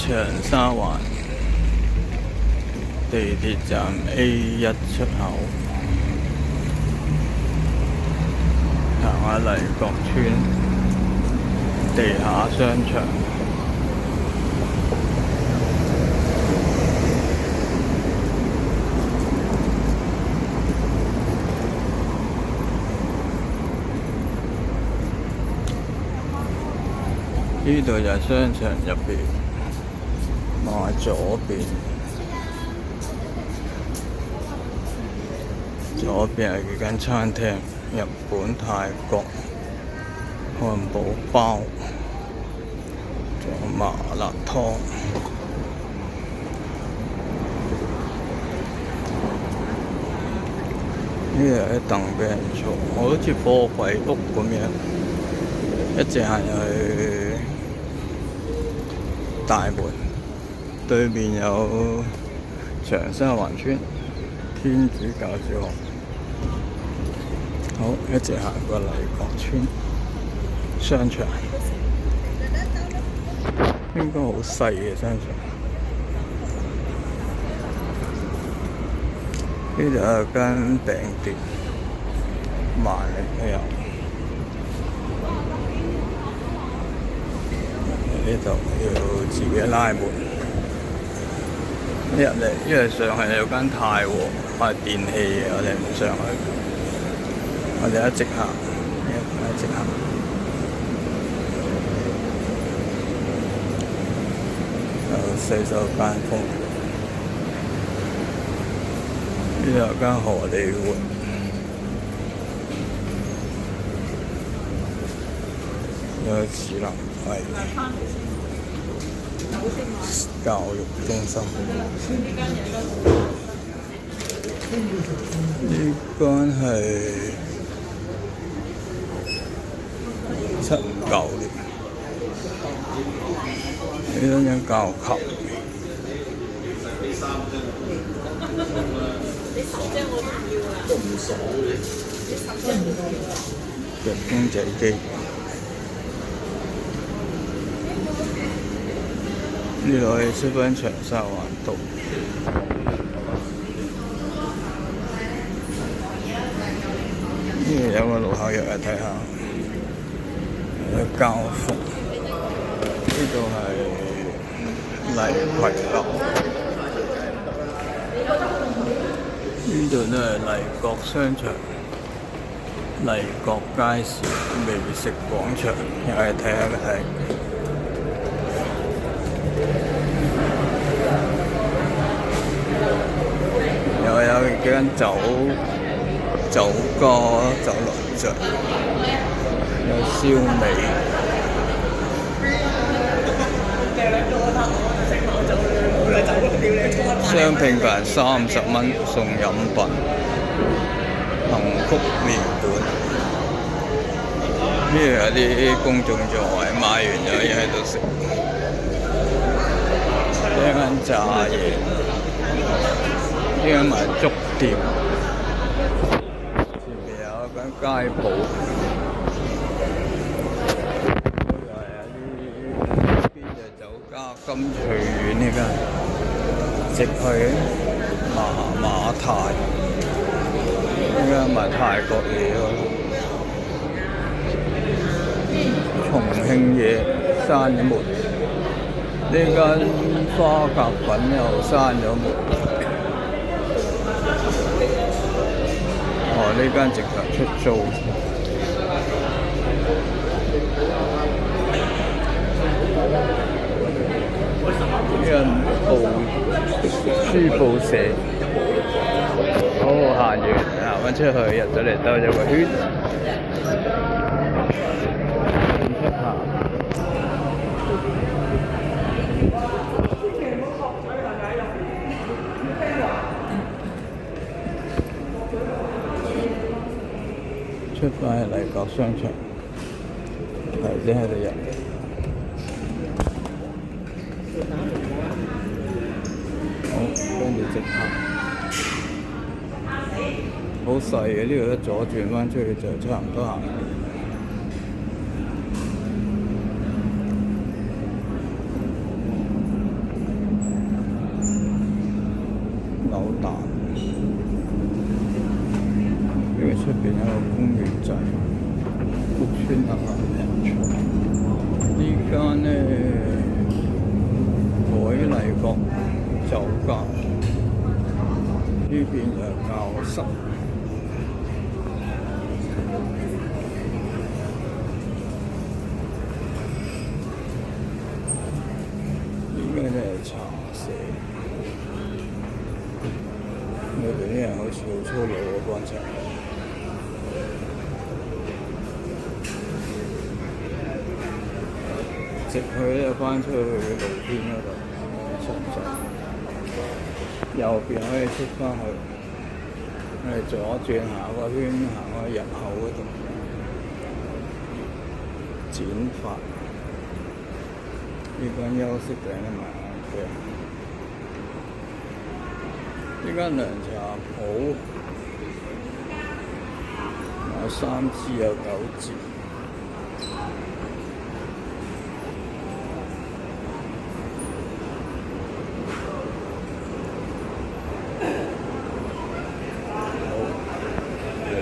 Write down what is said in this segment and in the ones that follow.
長沙灣地鐵站 A1 出口，行下麗閣村地下商場。呢度就係商場入邊，望下左邊，左邊係幾間餐廳，日本、泰國、漢堡包，仲有麻辣燙。呢度有啲凳俾人坐，好似貨櫃屋咁樣，一直行入去大門，對面有長沙灣村天主教小學。好，一直行過麗閣村商場，應該好細嘅商場。呢度有間餅店，萬寧都有。呢度要自己拉門入嚟，因為上係有間太和賣電器嘅，我哋唔上去，我哋一直行，一直行。有洗手間風，呢度有間荷里活。有慈南圍教育中心，呢間係79年，呢間教球。嘅公仔機。呢度係出返長沙灣道，呢度有個路口入嚟睇下，有教服。呢度係麗葵樓，呢度都係麗閣商場、麗閣街市、美食廣場，入嚟睇下睇。又有幾間酒家、酒樓仔，有燒味。雙拼飯30蚊送飲品，幸福麵館。呢度有啲公眾座位，買完就可以喺度食。呢間炸嘢。呢間賣粥店，前面有一間街鋪，呢度係啲邊隻酒家金翠苑呢間，直去馬泰，呢間賣泰國嘢咯，重慶嘢閂咗門，呢間花甲粉又閂咗門。呢間直頭出租，呢間書報社，好行完行返出去，入咗嚟兜咗個圈，出下。出返去麗閣商場，頭先喺度入嚟。好，跟住直行，好細嘅，呢度一左轉返出去就差唔多行。蛋，因為出邊有個公園仔，屋村啊人潮。呢間呢，海麗閣酒家，呢邊就教室。呢間係茶社，裏邊啲人好似好粗魯嘅觀察。直去咧，翻出去露天嗰度出咗，右邊可以出翻去，我哋左轉下個圈，行去入口嗰度剪髮。呢間休息頂都埋嘅，呢間涼茶鋪買3支有9折。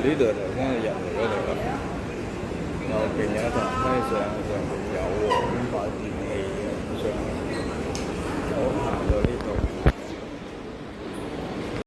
呢度嚟緊係入嚟嗰度啦，右邊有一台梯上邊有喎，咁擺電器嘅上，好行到呢度。